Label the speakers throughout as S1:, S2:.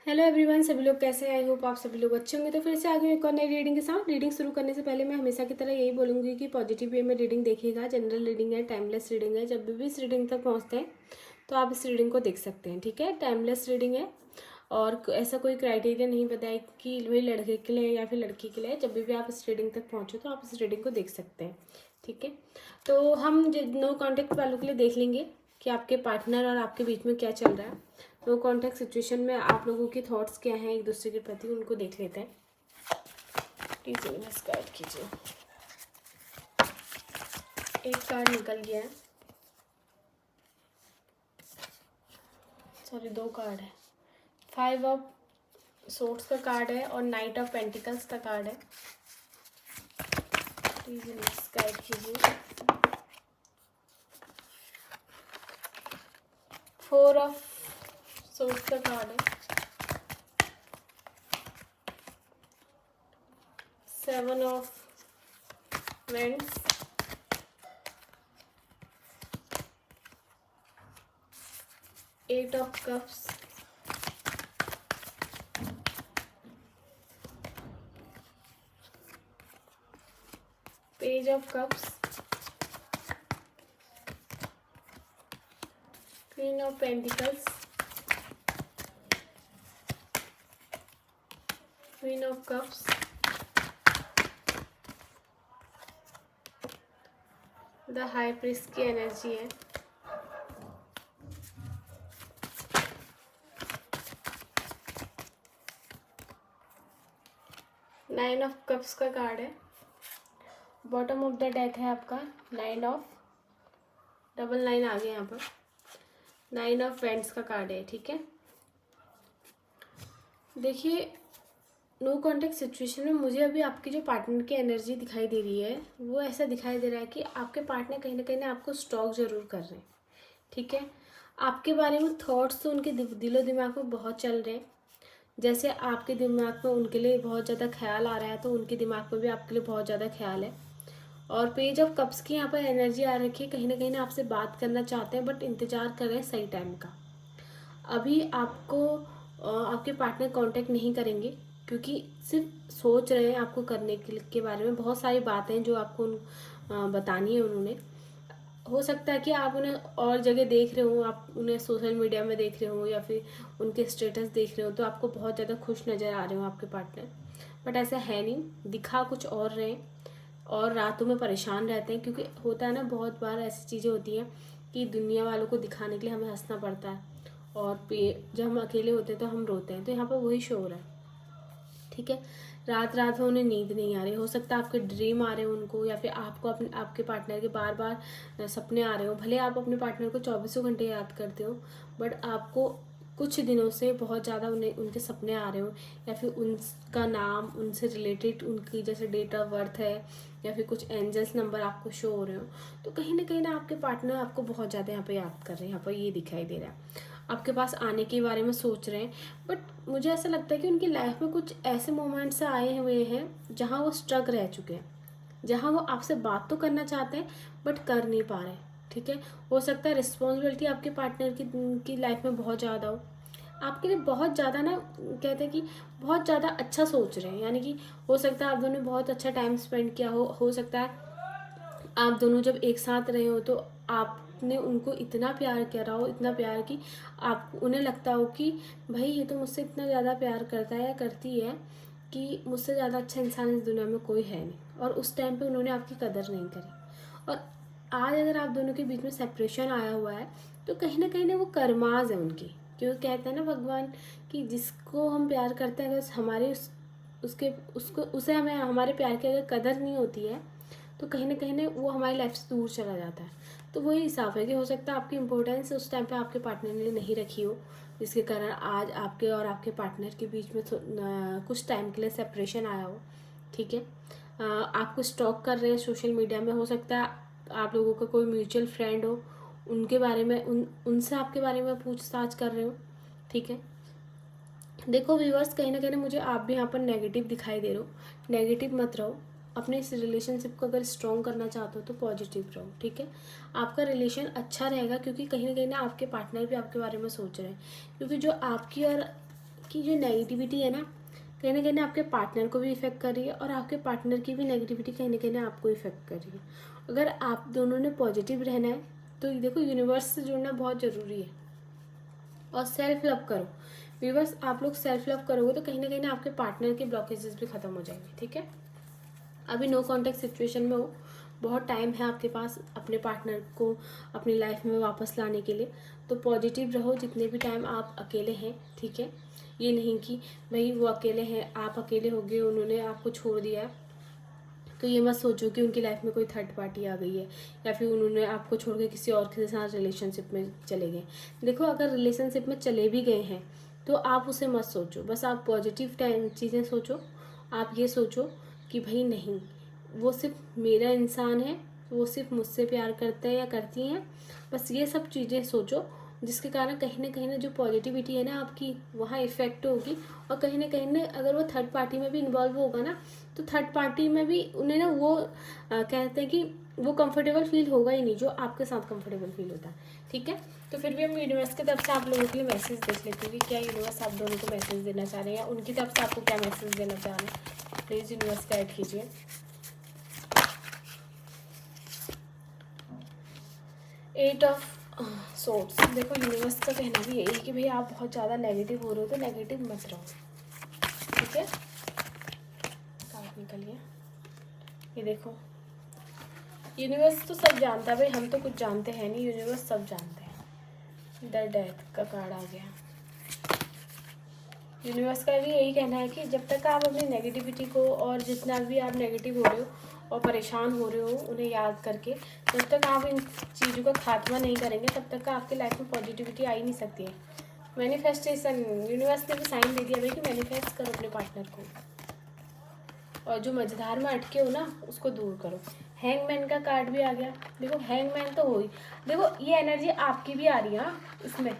S1: Hello everyone, सभी लोग कैसे हैं? आई होप आप सभी लोग अच्छे होंगे। तो फिर से आ गए एक और नई रीडिंग के साथ। रीडिंग शुरू करने से पहले मैं हमेशा की तरह यही बोलूँगी कि पॉजिटिव वे में रीडिंग देखिएगा। जनरल रीडिंग है, टाइमलेस रीडिंग है। जब भी इस रीडिंग तक पहुँचते हैं तो आप इस रीडिंग को देख सकते हैं, ठीक है। टाइमलेस रीडिंग है और ऐसा कोई क्राइटेरिया नहीं बताया कि वही लड़के के लिए या फिर लड़की के लिए। जब भी आप इस रीडिंग तक पहुँचो तो आप इस रीडिंग को देख सकते हैं, ठीक है। तो हम नो कॉन्टेक्ट वालों के लिए देख लेंगे कि आपके पार्टनर और आपके बीच में क्या चल रहा है। नो कॉन्टैक्ट सिचुएशन में आप लोगों के थॉट्स क्या हैं एक दूसरे के प्रति, उनको देख लेते हैं। प्लीज यूनिवर्स गाइड कीजिए। एक कार्ड निकल गया है, सॉरी दो कार्ड है। 5 ऑफ सोर्ड्स का कार्ड है और नाइट ऑफ पेंटिकल्स का कार्ड है। प्लीज यूनिवर्स गाइड कीजिए। 4 ऑफ सोर्ड्स का कार्ड है। 7 of vends, 8 of cups, page of cups, queen of pentacles, queen of cups, the high priest की एनर्जी है। नाइन ऑफ कप्स का कार्ड है। Bottom of the deck है आपका 9 of double 9 आ गया यहाँ पर। 9 ऑफ वेंड्स का कार्ड है, ठीक है। देखिए, नो कॉन्टेक्ट सिचुएशन में मुझे अभी आपकी जो पार्टनर की एनर्जी दिखाई दे रही है वो ऐसा दिखाई दे रहा है कि आपके पार्टनर कहीं ना कहीं आपको स्टॉक ज़रूर कर रहे हैं, ठीक है। आपके बारे में थॉट्स तो उनके दिलो दिमाग में बहुत चल रहे हैं। जैसे आपके दिमाग में उनके लिए बहुत ज़्यादा ख्याल आ रहा है तो उनके दिमाग में भी आपके लिए बहुत ज़्यादा ख्याल है। और पेज ऑफ कप्स की यहाँ पर एनर्जी आ रखी है, कहीं ना आपसे बात करना चाहते हैं बट इंतज़ार कर रहे हैं सही टाइम का। अभी आपको आपके पार्टनर कांटेक्ट नहीं करेंगे क्योंकि सिर्फ सोच रहे हैं आपको करने के बारे में। बहुत सारी बातें जो आपको बतानी है उन्होंने। हो सकता है कि आप उन्हें और जगह देख रहे हो, आप उन्हें सोशल मीडिया में देख रहे हो या फिर उनके स्टेटस देख रहे हो तो आपको बहुत ज़्यादा खुश नज़र आ रहे हो आपके पार्टनर, बट ऐसा है नहीं, दिखा कुछ और रहे हैं और रातों में परेशान रहते हैं। क्योंकि होता है ना, बहुत बार ऐसी चीज़ें होती हैं कि दुनिया वालों को दिखाने के लिए हमें हंसना पड़ता है और जब हम अकेले होते हैं तो हम रोते हैं। तो यहाँ पर वही शो हो रहा है, ठीक है। रात रात में उन्हें नींद नहीं आ रही। हो सकता है आपके ड्रीम आ रहे हो उनको या फिर आपको अपने आपके पार्टनर के बार बार सपने आ रहे हो। भले आप अपने पार्टनर को 24 घंटे याद करते हो बट आपको कुछ दिनों से बहुत ज़्यादा उन्हें उनके सपने आ रहे हो या फिर उनका नाम, उनसे रिलेटेड उनकी जैसे डेट ऑफ बर्थ है या फिर कुछ एंजल्स नंबर आपको शो हो रहे हो। तो कहीं ना आपके पार्टनर आपको बहुत ज़्यादा यहाँ पे याद कर रहे हैं। यहाँ पर ये दिखाई दे रहा है आपके पास आने के बारे में सोच रहे हैं। बट मुझे ऐसा लगता है कि उनकी लाइफ में कुछ ऐसे मोमेंट्स आए हुए हैं जहाँ वो स्ट्रक रह चुके हैं, जहाँ वो आपसे बात तो करना चाहते हैं बट कर नहीं पा रहे, ठीक है। हो सकता है रिस्पॉन्सिबिलिटी आपके पार्टनर की लाइफ में बहुत ज़्यादा हो, आपके लिए बहुत ज़्यादा ना, कहते हैं कि बहुत ज़्यादा अच्छा सोच रहे हैं। यानी कि हो सकता है आप दोनों ने बहुत अच्छा टाइम स्पेंड किया हो सकता है आप दोनों जब एक साथ रहे हो तो आपने उनको इतना प्यार करा हो, इतना प्यार कि आप उन्हें लगता हो कि भाई ये तो मुझसे इतना ज़्यादा प्यार करता है या करती है कि मुझसे ज़्यादा अच्छा इंसान इस दुनिया में कोई है नहीं। और उस टाइम पे उन्होंने आपकी कदर नहीं करी। और आज अगर आप दोनों के बीच में सेपरेशन आया हुआ है तो कहीं ना वो कर्माज है उनकी। क्योंकि कहते हैं ना भगवान कि जिसको हम प्यार करते हैं अगर हमारे उसके उसको उसे हमें हमारे प्यार की अगर कदर नहीं होती है तो कहीं ना वो हमारी लाइफ से दूर चला जाता है। तो वही हिसाब है कि हो सकता है आपकी इंपॉर्टेंस उस टाइम पे आपके पार्टनर ने नहीं रखी हो, जिसके कारण आज आपके और आपके पार्टनर के बीच में कुछ टाइम के लिए सेपरेशन आया हो, ठीक है। आपको स्टॉक कर रहे हैं सोशल मीडिया में। हो सकता है आप लोगों का कोई म्यूचुअल फ्रेंड हो, उनके बारे में उनसे आपके बारे में पूछताछ कर रहे हो, ठीक है। देखो व्यूअर्स, कहीं ना मुझे आप भी यहाँ पर नेगेटिव दिखाई दे रहे हो। नेगेटिव मत रहो। अपने इस रिलेशनशिप को अगर स्ट्रॉन्ग करना चाहते हो तो पॉजिटिव रहो, ठीक है। आपका रिलेशन अच्छा रहेगा क्योंकि कहीं ना आपके पार्टनर भी आपके बारे में सोच रहे हैं। क्योंकि जो आपकी और कि जो नेगेटिविटी है ना कहीं ना आपके पार्टनर को भी इफ़ेक्ट कर रही है और आपके पार्टनर की भी नेगेटिविटी कहीं ना आपको इफ़ेक्ट कर रही है। अगर आप दोनों ने पॉजिटिव रहना है तो देखो यूनिवर्स से जुड़ना बहुत ज़रूरी है। और सेल्फ लव करो व्यूअर्स, आप लोग सेल्फ लव करोगे तो कहीं ना आपके पार्टनर के ब्लॉकेजेस भी ख़त्म हो जाएंगे। ठीक है, अभी नो कॉन्टैक्ट सिचुएशन में हो, बहुत टाइम है आपके पास अपने पार्टनर को अपनी लाइफ में वापस लाने के लिए, तो पॉजिटिव रहो जितने भी टाइम आप अकेले हैं। ठीक है, ये नहीं कि भाई वो अकेले हैं, आप अकेले हो गए, उन्होंने आपको छोड़ दिया है, तो ये मत सोचो कि उनकी लाइफ में कोई थर्ड पार्टी आ गई है या फिर उन्होंने आपको छोड़ के किसी और के साथ रिलेशनशिप में चले गए। देखो, अगर रिलेशनशिप में चले भी गए हैं तो आप उसे मत सोचो, बस आप पॉजिटिव टाइम चीज़ें सोचो। आप ये सोचो कि भाई नहीं, वो सिर्फ मेरा इंसान है, वो सिर्फ मुझसे प्यार करता है या करती हैं, बस ये सब चीज़ें सोचो, जिसके कारण कहीं ना जो पॉजिटिविटी है ना आपकी वहाँ इफ़ेक्ट होगी। और कहीं ना अगर वो थर्ड पार्टी में भी इन्वॉल्व होगा ना, तो थर्ड पार्टी में भी उन्हें ना वो कहते हैं कि वो कंफर्टेबल फील होगा ही नहीं जो आपके साथ कंफर्टेबल फील होता है। ठीक है, तो फिर भी हम यूनिवर्स की तरफ से आप लोगों के लिए मैसेज देख लेते हैं कि क्या यूनिवर्स आप दोनों को मैसेज देना चाह रहे हैं या उनकी तरफ से आपको क्या मैसेज देना चाह रहे हैं। प्लीज़ यूनिवर्स गाइड कीजिए। एट ऑफ सोर्ट्स, देखो यूनिवर्स का कहना भी यही है कि भाई आप बहुत ज़्यादा नेगेटिव हो रहे हो तो नेगेटिव मत रहो। ठीक है, कार्ड निकलिए। ये देखो, यूनिवर्स तो सब जानता है भाई, हम तो कुछ जानते हैं नहीं, यूनिवर्स सब जानते हैं। द डेथ का कार्ड आ गया। यूनिवर्स का भी यही कहना है कि जब तक आप अपनी नेगेटिविटी को और जितना भी आप नेगेटिव हो रहे हो और परेशान हो रहे हो उन्हें याद करके, जब तक आप इन चीज़ों का खात्मा नहीं करेंगे तब तक आपके लाइफ में पॉजिटिविटी आ ही नहीं सकती है। मैनिफेस्टेशन, यूनिवर्स ने भी साइन दे दिया भाई कि मैनिफेस्ट करो अपने पार्टनर को, और जो मझधार में अटके हो ना उसको दूर करो। हैंगमैन का कार्ड भी आ गया। देखो, हैंगमैन तो हो ही, देखो ये एनर्जी आपकी भी आ रही है इसमें,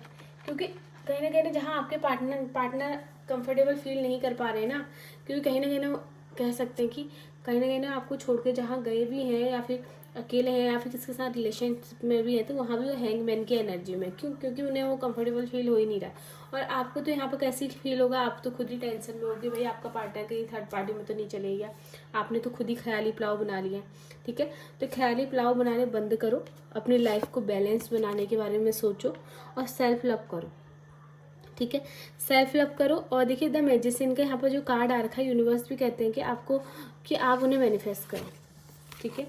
S1: क्योंकि कहीं ना जहाँ आपके पार्टनर कंफर्टेबल फील नहीं कर पा रहे हैं ना, क्योंकि कहीं ना कह सकते हैं कि कहीं ना आपको छोड़ के जहाँ गए भी हैं या फिर अकेले हैं या फिर किसके साथ रिलेशनशिप में भी है, तो वहाँ भी वो हैंगमैन की एनर्जी में, क्योंकि उन्हें वो कंफर्टेबल फील हो ही नहीं रहा। और आपको तो यहाँ पर कैसी फील होगा, आप तो खुद ही टेंशन में होगी भाई आपका पार्टनर कहीं थर्ड पार्टी में तो नहीं चले गया। आपने तो खुद ही ख्याली पुलाव बना लिया। ठीक है, तो ख्याली पुलाव बनाने बंद करो, अपनी लाइफ को बैलेंस बनाने के बारे में सोचो और सेल्फ लव करो। ठीक है, सेल्फ लव करो। और देखिए, द मैजिशियन का यहाँ पर जो कार्ड आ रखा है, यूनिवर्स भी कहते हैं कि आपको कि आप उन्हें मैनिफेस्ट करो। ठीक है,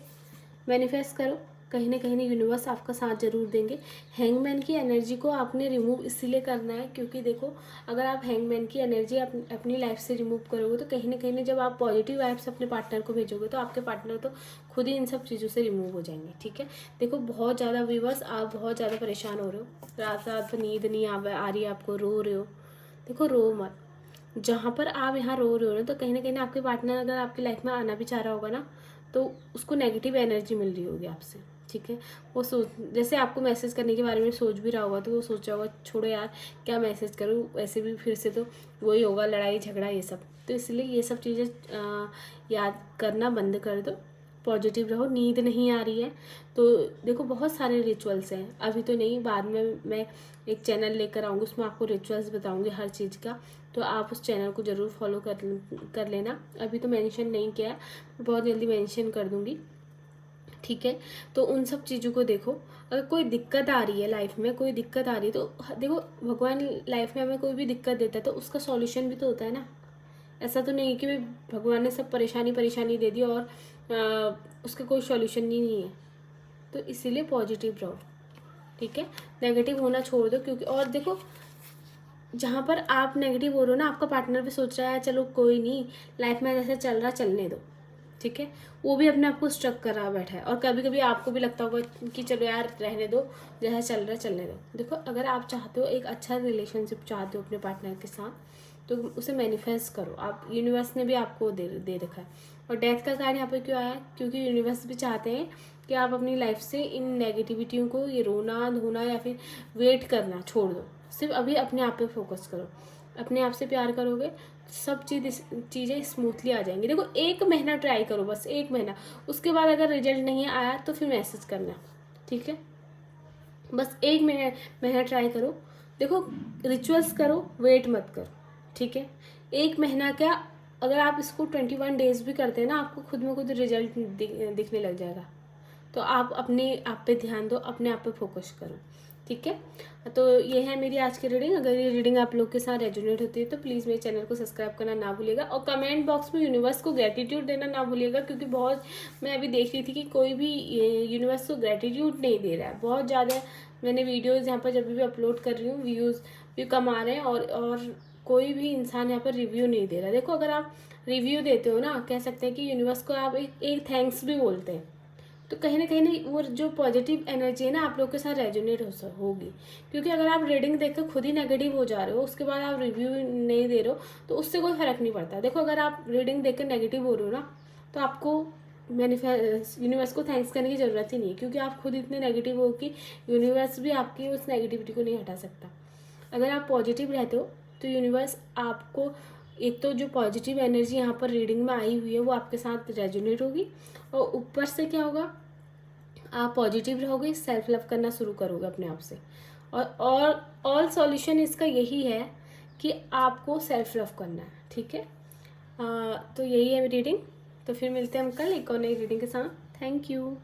S1: मैनिफेस्ट करो, कहीं ना यूनिवर्स आपका साथ जरूर देंगे। हैंगमैन की एनर्जी को आपने रिमूव इसीलिए करना है क्योंकि देखो, अगर आप हैंगमैन की एनर्जी अपनी लाइफ से रिमूव करोगे तो कहीं ना जब आप पॉजिटिव वाइब्स अपने पार्टनर को भेजोगे तो आपके पार्टनर तो खुद ही इन सब चीज़ों से रिमूव हो जाएंगे। ठीक है, देखो बहुत ज़्यादा व्यूअर्स, आप बहुत ज़्यादा परेशान हो रहे हो, रात रात भर नींद नहीं आ रही है आपको, रो रहे हो। देखो, रो मत, जहाँ पर आप यहाँ रो रहे हो ना, तो कहीं ना आपके पार्टनर अगर आपकी लाइफ में आना भी चाह रहा होगा ना, तो उसको नेगेटिव एनर्जी मिल रही होगी आपसे। ठीक है, वो सोच, जैसे आपको मैसेज करने के बारे में सोच भी रहा होगा तो वो सोच रहा होगा छोड़ो यार क्या मैसेज करूँ, वैसे भी फिर से तो वही होगा, लड़ाई झगड़ा ये सब। तो इसलिए ये सब चीज़ें याद करना बंद कर दो, पॉजिटिव रहो। नींद नहीं आ रही है तो देखो, बहुत सारे रिचुअल्स हैं, अभी तो नहीं, बाद में मैं एक चैनल लेकर आऊँगी, उसमें आपको रिचुअल्स बताऊँगी हर चीज़ का, तो आप उस चैनल को ज़रूर फॉलो कर लेना। अभी तो मेंशन नहीं किया है, बहुत जल्दी मेंशन कर दूँगी। ठीक है, तो उन सब चीज़ों को देखो। अगर कोई दिक्कत आ रही है लाइफ में, कोई दिक्कत आ रही है तो देखो, भगवान लाइफ में हमें कोई भी दिक्कत देता है तो उसका सॉल्यूशन भी तो होता है ना। ऐसा तो नहीं कि भगवान ने सब परेशानी दे दी और उसका कोई सॉल्यूशन ही नहीं है। तो इसीलिए पॉजिटिव रहो। ठीक है, नेगेटिव होना छोड़ दो, क्योंकि और देखो, जहाँ पर आप नेगेटिव हो रहे हो ना, आपका पार्टनर भी सोच रहा है चलो कोई नहीं, लाइफ में जैसे चल रहा चलने दो। ठीक है, वो भी अपने आप को स्ट्रक कर रहा बैठा है, और कभी कभी आपको भी लगता होगा कि चलो यार रहने दो, जैसा चल रहा है चलने दो। देखो, अगर आप चाहते हो एक अच्छा रिलेशनशिप चाहते हो अपने पार्टनर के साथ, तो उसे मैनिफेस्ट करो। आप, यूनिवर्स ने भी आपको दे रखा है। और डेथ का कार्ड यहाँ पर क्यों आया है, क्योंकि यूनिवर्स भी चाहते हैं कि आप अपनी लाइफ से इन नेगेटिविटियों को, ये रोना धोना या फिर वेट करना छोड़ दो, सिर्फ अभी अपने आप पे फोकस करो। अपने आप से प्यार करोगे, सब चीज़ें स्मूथली आ जाएंगी। देखो, 1 महीना ट्राई करो, बस 1 महीना, उसके बाद अगर रिजल्ट नहीं आया तो फिर मैसेज करना। ठीक है, बस 1 महीना ट्राई करो। देखो, रिचुअल्स करो, वेट मत करो। ठीक है। 1 महीना क्या, अगर आप इसको 21 डेज भी करते हैं ना, आपको खुद में खुद रिजल्ट दिखने लग जाएगा। तो आप अपने आप पे ध्यान दो, अपने आप पे फोकस करो, ठीक है। तो ये है मेरी आज की रीडिंग। अगर ये रीडिंग आप लोग के साथ रेजोनेट होती है तो प्लीज़ मेरे चैनल को सब्सक्राइब करना ना भूलिएगा, और कमेंट बॉक्स में यूनिवर्स को ग्रेटिट्यूड देना ना भूलिएगा, क्योंकि बहुत मैं अभी देख रही थी कि कोई भी यूनिवर्स को ग्रेटिट्यूड नहीं दे रहा है। बहुत ज़्यादा मैंने वीडियोज़ यहाँ पर जब भी अपलोड कर रही हूँ, व्यूज़ भी कम आ रहे हैं, और कोई भी इंसान यहाँ पर रिव्यू नहीं दे रहा। देखो, अगर आप रिव्यू देते हो ना, कह सकते हैं कि यूनिवर्स को आप एक थैंक्स भी बोलते हैं, तो कहीं ना कहीं वो जो पॉजिटिव एनर्जी है ना आप लोग के साथ रेजोनेट होगी। क्योंकि अगर आप रीडिंग देखकर खुद ही नेगेटिव हो जा रहे हो, उसके बाद आप रिव्यू नहीं दे रहे हो, तो उससे कोई फर्क नहीं पड़ता। देखो, अगर आप रीडिंग देखकर नेगेटिव हो रहे हो ना, तो आपको यूनिवर्स को थैंक्स करने की ज़रूरत ही नहीं है, क्योंकि आप खुद इतने नेगेटिव हो कि यूनिवर्स भी आपकी उस नेगेटिविटी को नहीं हटा सकता। अगर आप पॉजिटिव रहते हो तो यूनिवर्स आपको, एक तो जो पॉजिटिव एनर्जी यहाँ पर रीडिंग में आई हुई है वो आपके साथ रेजोनेट होगी, और ऊपर से क्या होगा, आप पॉजिटिव रहोगे, सेल्फ लव करना शुरू करोगे अपने आप से। और ऑल सॉल्यूशन इसका यही है कि आपको सेल्फ लव करना है, ठीक है। तो यही है मेरी रीडिंग। तो फिर मिलते हैं हम कल एक और नई रीडिंग के साथ। Thank you.